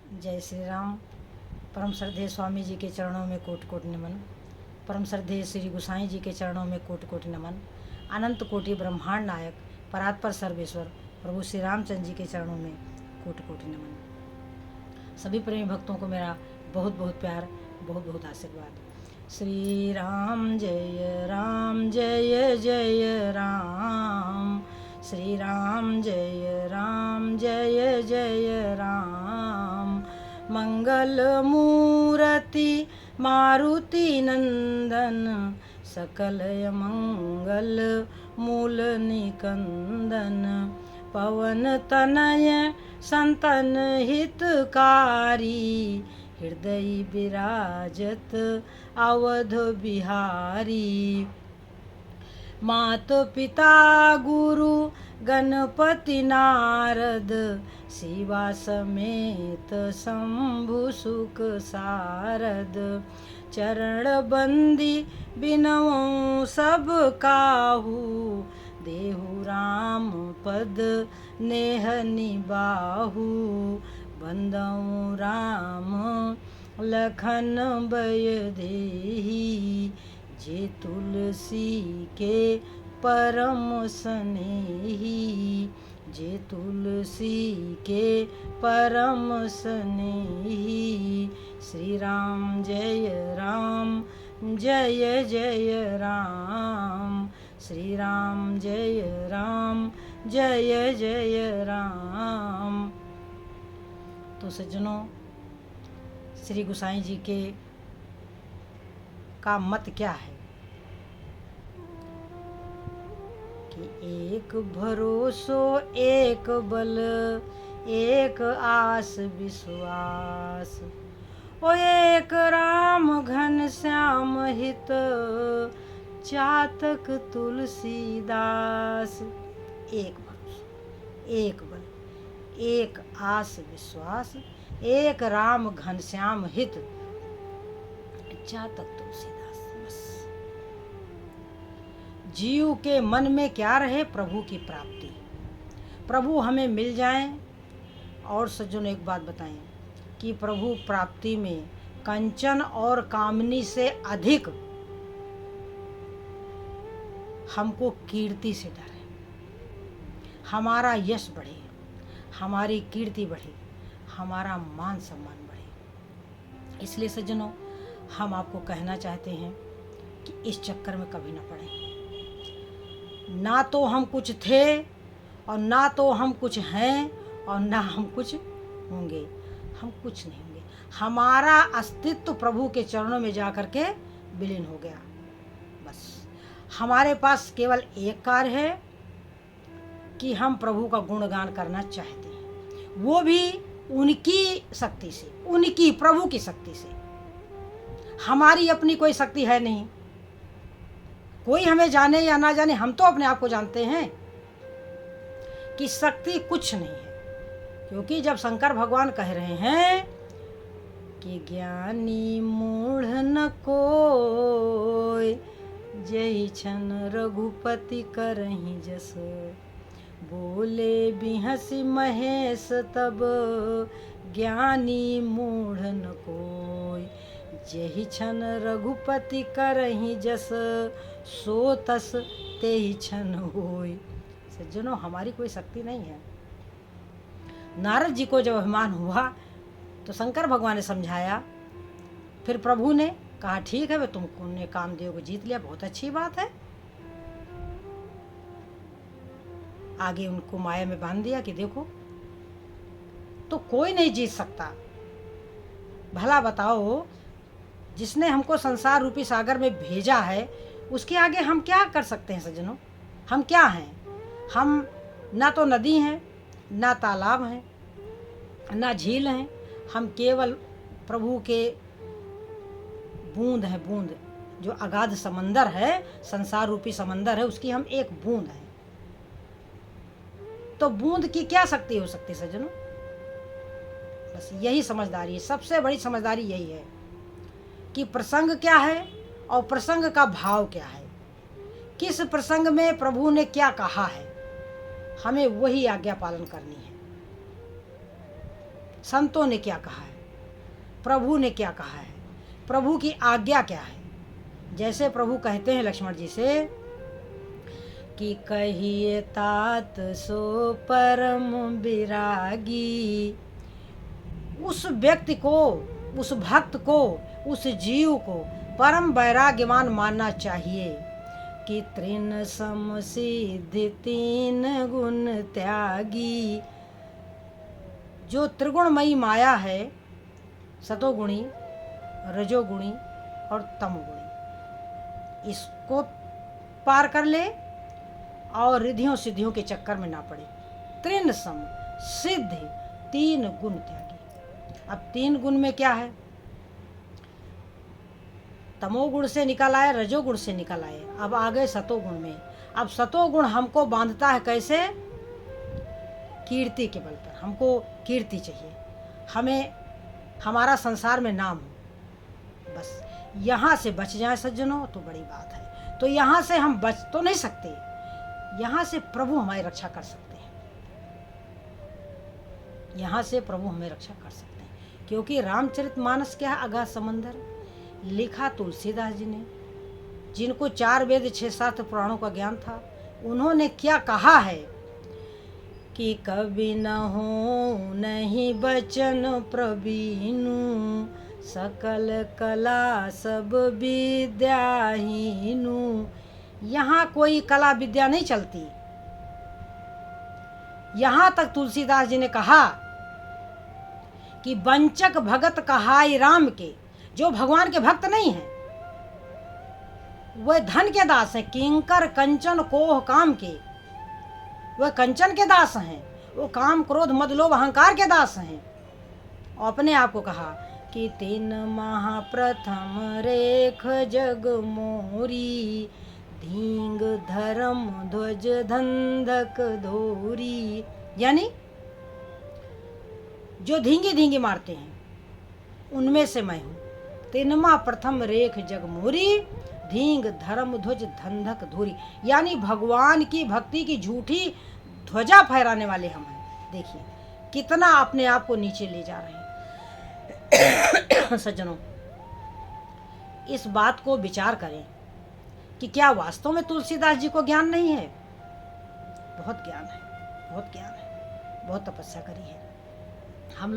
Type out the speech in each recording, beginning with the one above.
जय श्री राम। परम श्रद्धेय स्वामी जी के चरणों में कोटि कोटि नमन। परम श्रद्धेय श्री गोसाई जी के चरणों में कोटि कोटि नमन। अनंत कोटि ब्रह्मांड नायक परात्पर सर्वेश्वर प्रभु श्री रामचंद्र जी के चरणों में कोटि कोटि नमन। सभी प्रेमी भक्तों को मेरा बहुत बहुत प्यार, बहुत बहुत आशीर्वाद। श्री राम जय जय राम। श्री राम जय जय राम। मंगल मूर्ति मारुति नंदन, सकल मंगल मूल निकंदन। पवन तनय संतन हितकारी, हृदय विराजत अवध बिहारी। मात पिता गुरु गणपति नारद, शिवा समेत शंभु सुख सारद। चरण बंदी बिनवों सब काहू, देहु राम पद नेह निबाहु। बंदऊ राम लखन बय देही, जे तुलसी के परम स्नेही। जे तुलसी के परम स्नेही। श्री राम जय जय राम। श्री राम जय जय राम। तो सज्जनों, श्री गोसाई जी के का मत क्या है कि एक भरोसो एक बल, एक आस विश्वास। ओ एक राम घन श्याम हित, चातक तुलसीदास। एक भरोसा, एक बल, एक आस विश्वास, एक राम घन श्याम हित, चातक तुलसीदास। बस जीव के मन में क्या रहे? प्रभु की प्राप्ति, प्रभु हमें मिल जाएं। और सज्जनों, एक बात बताएं कि प्रभु प्राप्ति में कंचन और कामनी से अधिक हमको कीर्ति से डर है। हमारा यश बढ़े, हमारी कीर्ति बढ़े, हमारा मान सम्मान बढ़े। इसलिए सज्जनों, हम आपको कहना चाहते हैं कि इस चक्कर में कभी ना पड़े। ना तो हम कुछ थे और ना तो हम कुछ हैं और ना हम कुछ होंगे। हम कुछ नहीं होंगे। हमारा अस्तित्व प्रभु के चरणों में जा कर के विलीन हो गया। बस हमारे पास केवल एक कार्य है कि हम प्रभु का गुणगान करना चाहते हैं, वो भी उनकी शक्ति से, उनकी प्रभु की शक्ति से। हमारी अपनी कोई शक्ति है नहीं। कोई हमें जाने या ना जाने, हम तो अपने आप को जानते हैं कि शक्ति कुछ नहीं है। क्योंकि जब शंकर भगवान कह रहे हैं कि ज्ञानी मूढ़ न कोय, जय छन रघुपति करहि जस। बोले बिहसि महेश तब, ज्ञानी मूढ़ न कोय, जहि छन रघुपति करहि जस। सो तस तेहि छन होय। सज्जनों, हमारी कोई शक्ति नहीं है। नारद जी को जब अभिमान हुआ तो शंकर भगवान ने समझाया। फिर प्रभु ने कहा, ठीक है, वे तुमने कामदेव को जीत लिया, बहुत अच्छी बात है। आगे उनको माया में बांध दिया कि देखो, तो कोई नहीं जीत सकता। भला बताओ, जिसने हमको संसार रूपी सागर में भेजा है, उसके आगे हम क्या कर सकते हैं सज्जनों? हम क्या हैं? हम ना तो नदी हैं, ना तालाब हैं, ना झील हैं। हम केवल प्रभु के बूंद हैं। बूंद, जो अगाध समंदर है, संसार रूपी समंदर है, उसकी हम एक बूंद हैं। तो बूंद की क्या शक्ति हो सकती है सज्जनों? बस यही समझदारी है। सबसे बड़ी समझदारी यही है कि प्रसंग क्या है और प्रसंग का भाव क्या है। किस प्रसंग में प्रभु ने क्या कहा है, हमें वही आज्ञा पालन करनी है। संतों ने क्या कहा है, प्रभु ने क्या कहा है, प्रभु की आज्ञा क्या है। जैसे प्रभु कहते हैं लक्ष्मण जी से कि कहिए तात सो परम विरागी, उस व्यक्ति को, उस भक्त को, उस जीव को परम वैराग्यवान मानना चाहिए कि तृण सम सिद्धि तीन गुण त्यागी। जो त्रिगुणमयी माया है, सतोगुणी, रजोगुणी और तमोगुणी, इसको पार कर ले और रिद्धियों सिद्धियों के चक्कर में ना पड़े। तृण सम सिद्धि तीन गुण त्यागी। अब तीन गुण में क्या है, तमोगुण से निकल आए, रजोगुण से निकल आए, अब आ गए सतोगुण में। अब सतोगुण हमको बांधता है कैसे, कीर्ति के बल पर। हमको कीर्ति चाहिए, हमें हमारा संसार में नाम हो, बस यहाँ से बच जाए सज्जनों तो बड़ी बात है। तो यहाँ से हम बच तो नहीं सकते, यहाँ से प्रभु हमारी रक्षा कर सकते हैं, यहाँ से प्रभु हमें रक्षा कर सकते हैं। क्योंकि रामचरितमानस क्या है, अगाध समंदर, लिखा तुलसीदास जी ने, जिनको 4 वेद 6 शास्त्र पुराणों का ज्ञान था। उन्होंने क्या कहा है कि कभी न हो नहीं बचन प्रवीणु, सकल कला सब विद्याहीनु। यहाँ कोई कला विद्या नहीं चलती। यहाँ तक तुलसीदास जी ने कहा कि वंचक भगत कहाई राम के, जो भगवान के भक्त नहीं हैं, वह धन के दास हैं। किंकर कंचन कोह काम के, वह कंचन के दास हैं, वो काम क्रोध मद लोभ अहंकार के दास हैं। और अपने आप को कहा कि 3 महाप्रथम रेख जग मोरी, धींग धर्म ध्वज धंधक धोरी। यानी जो धींगी धींगी मारते हैं उनमें से मैं हूँ। 3 प्रथम रेख जग मोरी, धींग धर्म ध्वज धंधक धोरी। यानी भगवान की भक्ति की झूठी ध्वजा फहराने वाले हम हैं। देखिए कितना अपने आप को नीचे ले जा रहे हैं। सज्जनों, इस बात को विचार करें कि क्या वास्तव में तुलसीदास जी को ज्ञान नहीं है? बहुत ज्ञान है, बहुत ज्ञान है, बहुत तपस्या करी है। हम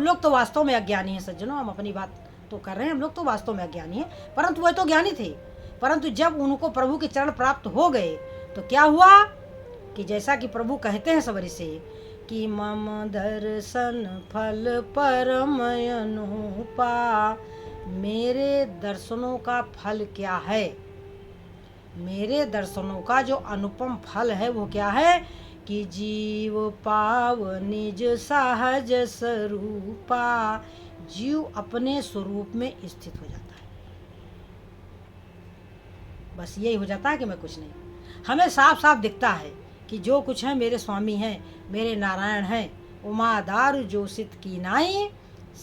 लोग तो वास्तव में अज्ञानी हैं सज्जनों। हम अपनी बात तो कर रहे हैं, हम लोग तो वास्तव में अज्ञानी हैं, परंतु वह तो ज्ञानी थे। परंतु जब उनको प्रभु के चरण प्राप्त हो गए तो क्या हुआ कि जैसा कि प्रभु कहते हैं सबरी से कि मम दर्शन फल परम अनुपा। मेरे दर्शनों का फल क्या है? मेरे दर्शनों का जो अनुपम फल है वो क्या है कि जीव पाव निज सहज स्वरूपा। जीव अपने स्वरूप में स्थित हो जाता है। बस यही हो जाता है कि मैं कुछ नहीं। हमें साफ साफ दिखता है कि जो कुछ है मेरे स्वामी हैं, मेरे नारायण हैं। उमादार जोशित की नाई,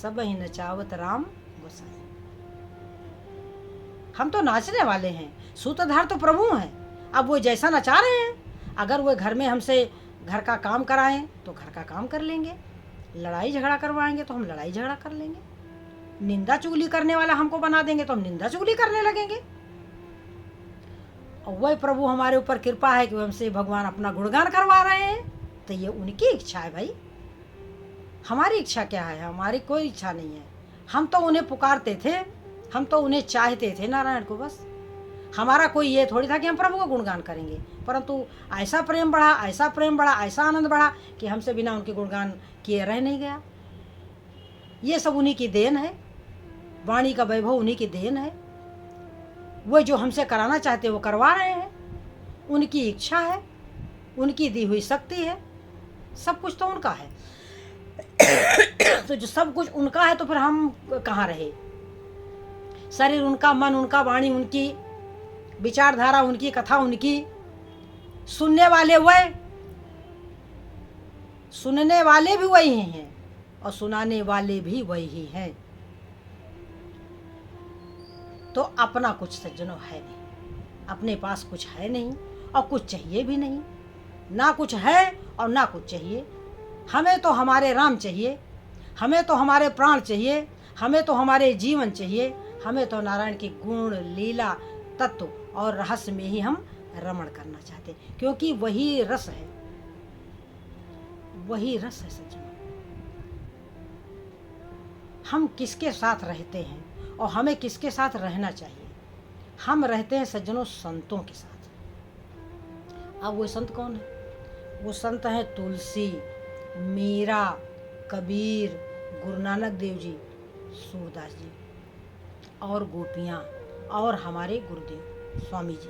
सब ही नचावत राम गोसाई। हम तो नाचने वाले हैं, सूत्रधार तो प्रभु हैं। अब वो जैसा नचा रहे हैं, अगर वो घर में हमसे घर का काम कराएं तो घर का काम कर लेंगे, लड़ाई झगड़ा करवाएंगे तो हम लड़ाई झगड़ा कर लेंगे, निंदा चुगली करने वाला हमको बना देंगे तो हम निंदा चुगली करने लगेंगे। और वही प्रभु हमारे ऊपर कृपा है कि हमसे भगवान अपना गुणगान करवा रहे हैं, तो ये उनकी इच्छा है भाई। हमारी इच्छा क्या है? हमारी कोई इच्छा नहीं है। हम तो उन्हें पुकारते थे, हम तो उन्हें चाहते थे, नारायण को। बस हमारा कोई ये थोड़ी था कि हम प्रभु का गुणगान करेंगे, परंतु ऐसा प्रेम बढ़ा, ऐसा प्रेम बढ़ा, ऐसा आनंद बढ़ा कि हमसे बिना उनके गुणगान किए रह नहीं गया। ये सब उन्हीं की देन है, वाणी का वैभव उन्हीं की देन है। वो जो हमसे कराना चाहते वो करवा रहे हैं, उनकी इच्छा है, उनकी दी हुई शक्ति है, सब कुछ तो उनका है। तो जो सब कुछ उनका है तो फिर हम कहाँ रहे? शरीर उनका, मन उनका, वाणी उनकी, विचारधारा उनकी, कथा उनकी, सुनने वाले वह, सुनने वाले भी वही हैं और सुनाने वाले भी वही हैं। तो अपना कुछ सज्जनों है नहीं, अपने पास कुछ है नहीं और कुछ चाहिए भी नहीं। ना कुछ है और ना कुछ चाहिए। हमें तो हमारे राम चाहिए, हमें तो हमारे प्राण चाहिए, हमें तो हमारे जीवन चाहिए, हमें तो नारायण की गुण लीला तत्व और रहस्य में ही हम रमण करना चाहते हैं, क्योंकि वही रस है, वही रस है सज्जनों। हम किसके साथ रहते हैं और हमें किसके साथ रहना चाहिए? हम रहते हैं सज्जनों संतों के साथ। अब वो संत कौन है? वो संत हैं तुलसी, मीरा, कबीर, गुरु नानक देव जी, सूरदास जी और गोपियाँ और हमारे गुरुदेव स्वामी जी।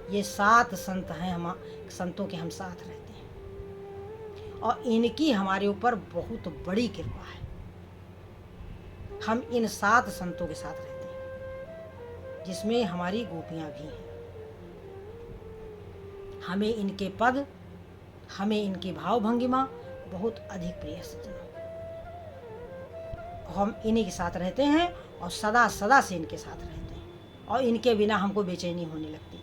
ये 7 संत हैं, हम संतों के हम साथ रहते हैं और इनकी हमारे ऊपर बहुत बड़ी कृपा है। हम इन 7 संतों के साथ रहते हैं, जिसमें हमारी गोपियाँ भी हैं। हमें इनके पद, हमें इनकी भाव भंगिमा बहुत अधिक प्रिय है सज्जनों। हम इन्हीं के साथ रहते हैं और सदा सदा से इनके साथ रहते हैं और इनके बिना हमको बेचैनी होने लगती है।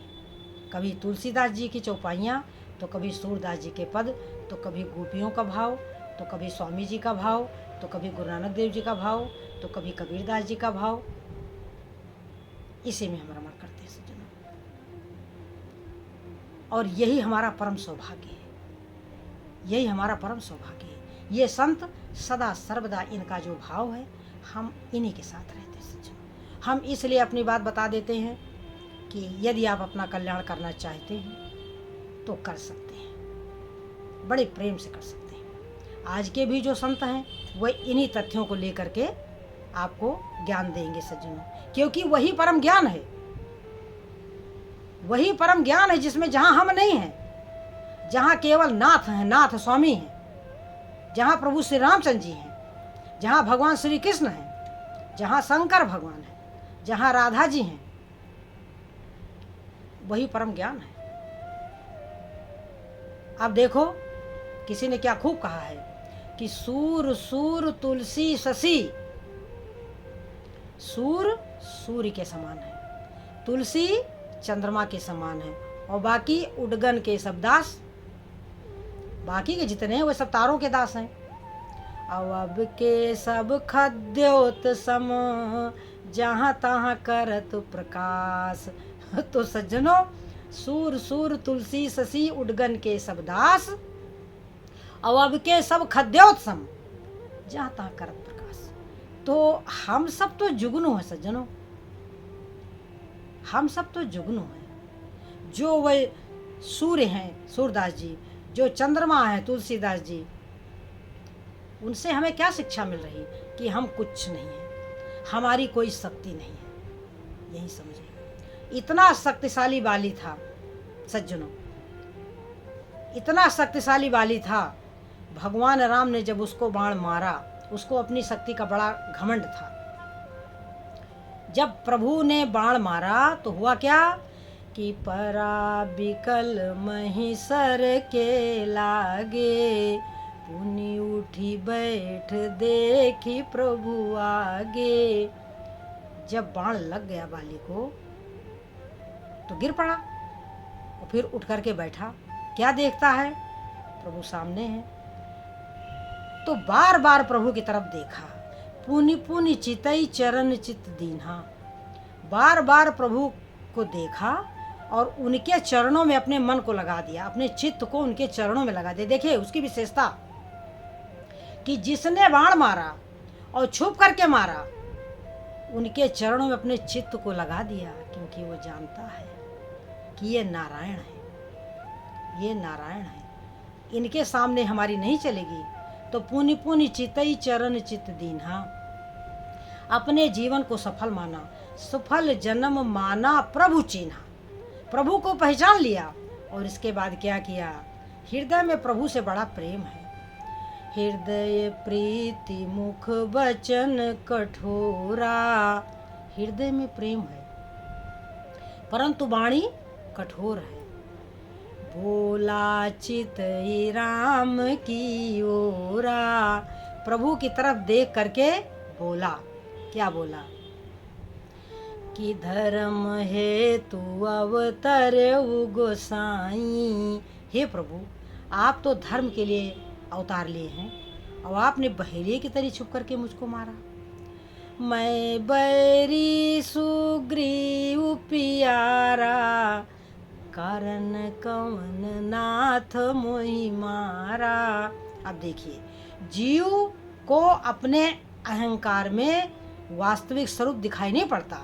कभी तुलसीदास जी की चौपाइयाँ, तो कभी सूरदास जी के पद, तो कभी गोपियों का भाव, तो कभी स्वामी जी का भाव, तो कभी गुरु नानक देव जी का भाव, तो कभी कबीरदास जी का भाव। इसी में हम रमण करते हैं सज्जनों, और यही हमारा परम सौभाग्य है, यही हमारा परम सौभाग्य है। ये संत सदा सर्वदा, इनका जो भाव है, हम इन्हीं के साथ रहते हैं सज्जनों। हम इसलिए अपनी बात बता देते हैं कि यदि आप अपना कल्याण करना चाहते हैं तो कर सकते हैं, बड़े प्रेम से कर सकते हैं। आज के भी जो संत हैं वह इन्हीं तथ्यों को लेकर के आपको ज्ञान देंगे सज्जनों, क्योंकि वही परम ज्ञान है, वही परम ज्ञान है जिसमें जहाँ हम नहीं हैं, जहाँ केवल नाथ हैं, नाथ स्वामी हैं, जहाँ प्रभु श्री रामचंद्र जी हैं, जहाँ भगवान श्री कृष्ण हैं, जहाँ शंकर भगवान हैं, जहाँ राधा जी हैं, वही परम ज्ञान है। अब देखो, किसी ने क्या खूब कहा है कि सूर सूर तुलसी शशि, सूर सूर्य के समान है, तुलसी चंद्रमा के समान है, और बाकी उडगन के सब दास, बाकी के जितने हैं वो सब तारों के दास हैं। अब के सब खद्योत सम, जहाँ तहाँ करत प्रकाश। तो सज्जनों, सूर सूर तुलसी शशि उडगन के सब दास, अब के सब खद्योत्सम, जहाँ तहाँ करत प्रकाश। तो हम सब तो जुगनू हैं सज्जनों, हम सब तो जुगनू हैं। जो वह सूर्य हैं सूरदास जी, जो चंद्रमा है तुलसीदास जी, उनसे हमें क्या शिक्षा मिल रही कि हम कुछ नहीं है, हमारी कोई शक्ति नहीं है। यही समझिए, इतना शक्तिशाली बाली था सज्जनों, इतना शक्तिशाली बाली था। भगवान राम ने जब उसको बाण मारा, उसको अपनी शक्ति का बड़ा घमंड था। जब प्रभु ने बाण मारा तो हुआ क्या कि परा बिकल महिषर के लागे, पुनि उठी बैठ देखी प्रभु आगे। जब बाण लग गया बाली को तो गिर पड़ा और फिर उठ करके बैठा। क्या देखता है? प्रभु सामने है। तो बार बार प्रभु की तरफ देखा, पुनि पुनि चितई चरण चित दीन्हा। बार बार प्रभु को देखा और उनके चरणों में अपने मन को लगा दिया, अपने चित्त को उनके चरणों में लगा दिया। देखिए उसकी विशेषता कि जिसने बाण मारा और छुप करके मारा, उनके चरणों में अपने चित्त को लगा दिया, क्योंकि वो जानता है कि ये नारायण है, ये नारायण है, इनके सामने हमारी नहीं चलेगी। तो पुनि पुनि चितई चरण चित दीन्हा, अपने जीवन को सफल माना, सफल जन्म माना प्रभु चिन्हा। प्रभु को पहचान लिया और इसके बाद क्या किया? हृदय में प्रभु से बड़ा प्रेम है। हृदय प्रीति मुख वचन कठोरा, हृदय में प्रेम है परंतु वाणी कठोर है। बोला चित राम की ओरा, प्रभु की तरफ देख करके बोला। क्या बोला? कि धर्म हेतु अवतर गोसाई। हे प्रभु, आप तो धर्म के लिए अवतार लिए हैं और आपने बहेलिये की तरह छुप करके मुझको मारा। मैं बैरी सुग्रीव प्यारा, कारण कवन नाथ मोहि मारा। अब देखिए, जीव को अपने अहंकार में वास्तविक स्वरूप दिखाई नहीं पड़ता।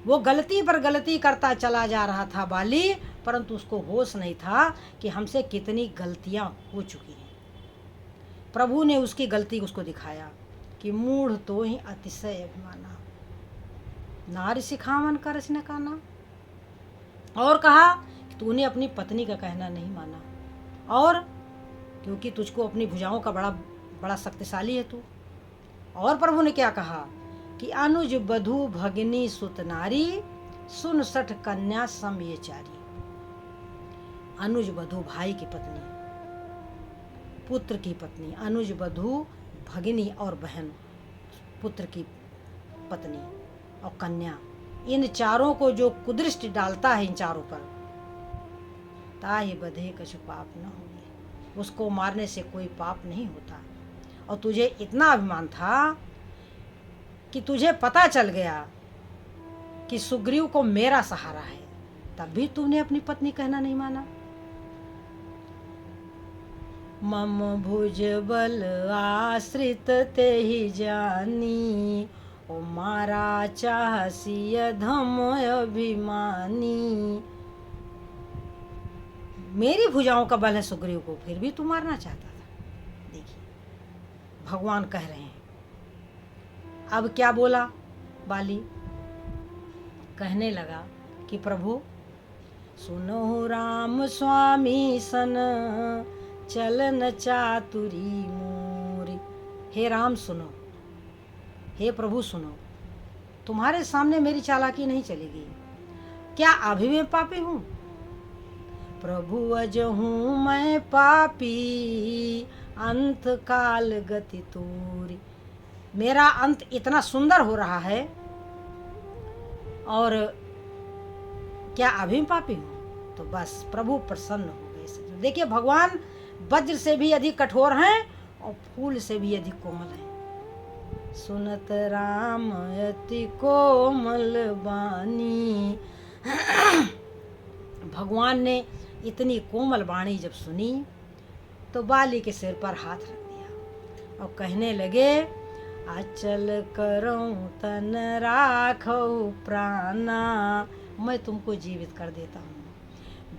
वो गलती पर गलती करता चला जा रहा था बाली, परंतु उसको होश नहीं था कि हमसे कितनी गलतियां हो चुकी हैं। प्रभु ने उसकी गलती उसको दिखाया कि मूढ़ तो ही अतिशय अभिमाना, नारी सिखावन कर न काना। और कहा कि तूने अपनी पत्नी का कहना नहीं माना, और क्योंकि तुझको अपनी भुजाओं का बड़ा शक्तिशाली है तू। और प्रभु ने क्या कहा कि अनुज बधु भगिनी सुत नारी, सुन सठ कन्या सम ये चारी। अनुज बधु भाई की पत्नी, पुत्र की पत्नी, अनुज बधु भगिनी और बहन, पुत्र की पत्नी और कन्या, इन चारों को जो कुदृष्टि डालता है इन चारों पर, ताहि बधे कछु पाप न होए, उसको मारने से कोई पाप नहीं होता। और तुझे इतना अभिमान था कि तुझे पता चल गया कि सुग्रीव को मेरा सहारा है, तब भी तूने अपनी पत्नी कहना नहीं माना। मम भुज बल आश्रित ते ही जानी, ओ मारा चाहसी अधम अभिमानी। मेरी भुजाओं का बल है सुग्रीव को, फिर भी तू मारना चाहता था। देखिए भगवान कह रहे हैं। अब क्या बोला बाली, कहने लगा कि प्रभु सुनो राम स्वामी सन, चलन चातुरी मोरी। हे राम सुनो, हे प्रभु सुनो, तुम्हारे सामने मेरी चालाकी नहीं चलेगी। क्या अभी मैं पापी हूँ? प्रभु अज हूँ मैं पापी, अंत काल गति तोरी। मेरा अंत इतना सुंदर हो रहा है, और क्या अभी पापी हूँ? तो बस प्रभु प्रसन्न हो गए। देखिए भगवान वज्र से भी अधिक कठोर हैं और फूल से भी अधिक कोमल हैं। सुनत राम अति कोमल बानी। भगवान ने इतनी कोमल वाणी जब सुनी तो बाली के सिर पर हाथ रख दिया और कहने लगे, अचल करऊं तन राखऊं प्राणा, मैं तुमको जीवित कर देता हूँ।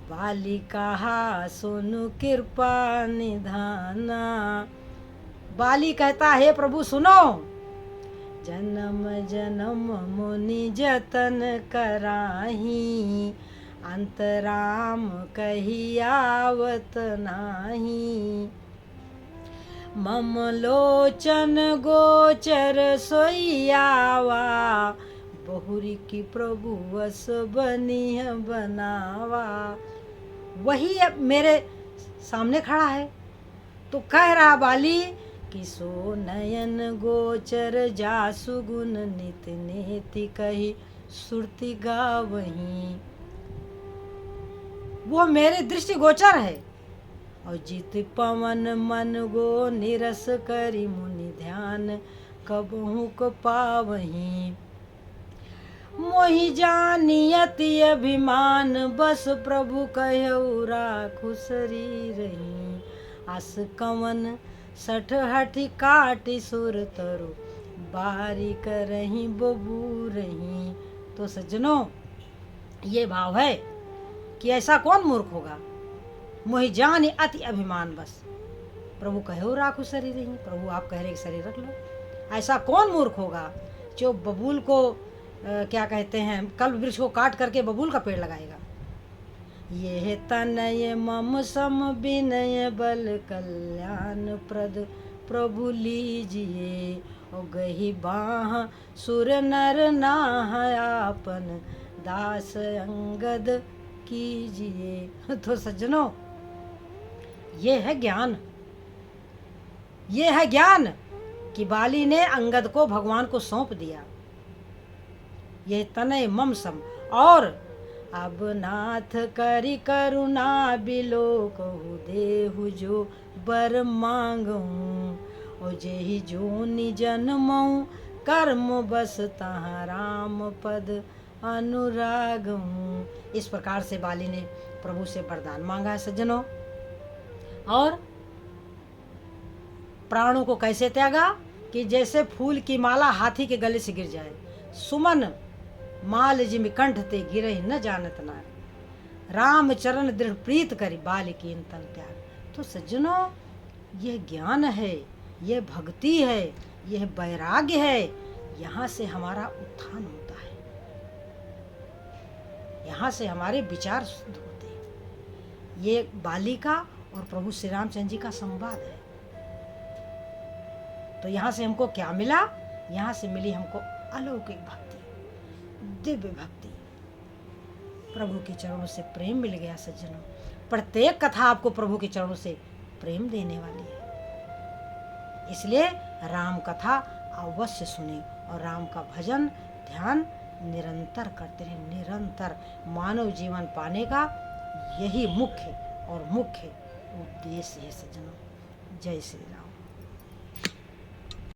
बाली कहा सुनु कृपा निधाना। बाली कहता है प्रभु सुनो, जन्म जन्म मुनि जतन कराही, अंतराम कही आवत नाही। मम लोचन गोचर सोइयावा, बहुरी की प्रभु वस बनी बनावा। वही अब मेरे सामने खड़ा है तो कह रहा बाली कि सो नयन गोचर जासु गुण नित नेति कही सुरति गावही। वो मेरे दृष्टि गोचर है, और जित पवन मन गो निरस करी मुनि ध्यान, कबहू को पावही। मोहि जानी अति अभिमान, बस प्रभु कहऊ राखु शरीरही। अस कवन सठ हठि काटि सुर तरु, बारी करही बबूरही। तो सज्जनों ये भाव है कि ऐसा कौन मूर्ख होगा, मोहि जानी अति अभिमान, बस प्रभु कहो राखु शरीर ही। प्रभु आप कह रहे शरीर रख लो। ऐसा कौन मूर्ख होगा जो बबूल को क्या कहते हैं, कल्प वृक्ष को काट करके बबूल का पेड़ लगाएगा। ये तनय मम सम विनय बल कल्याण प्रद, प्रभु लीजिए ओ गही बाह सुर नर नाह, आपन दास अंगद कीजिए। तो सज्जनों ये है ज्ञान, ये है ज्ञान कि बाली ने अंगद को भगवान को सौंप दिया। ये तनय मम सम, और अब नाथ करि करुणा बिलो कहु देहु जो बर मांगऊं। ओ जेहि जोनि जन्मऊं कर्म बस तहाँ राम पद अनुरागऊं। इस प्रकार से बाली ने प्रभु से वरदान मांगा है सज्जनों। और प्राणों को कैसे त्यागा कि जैसे फूल की माला हाथी के गले से गिर जाए। सुमन माल जिमि कंठ ते गिरहि न जानत नारी। राम चरण दृढ़ प्रीत करी बाल की तन त्याग। तो सज्जनों, यह ज्ञान है, यह भक्ति है, यह वैराग्य है। यहाँ से हमारा उत्थान होता है, यहाँ से हमारे विचार शुद्ध होते हैं। ये बालिका और प्रभु श्री रामचंद्र जी का संवाद है। तो यहाँ से हमको क्या मिला? यहाँ से मिली हमको अलौकिक भक्ति, दिव्य भक्ति। प्रभु के चरणों से प्रेम मिल गया सज्जनों। प्रत्येक कथा आपको प्रभु के चरणों से प्रेम देने वाली है। इसलिए राम कथा अवश्य सुने और राम का भजन ध्यान निरंतर करते रहे। निरंतर मानव जीवन पाने का यही मुख्य उद्देश्य है सज्जनों। जय श्री राम।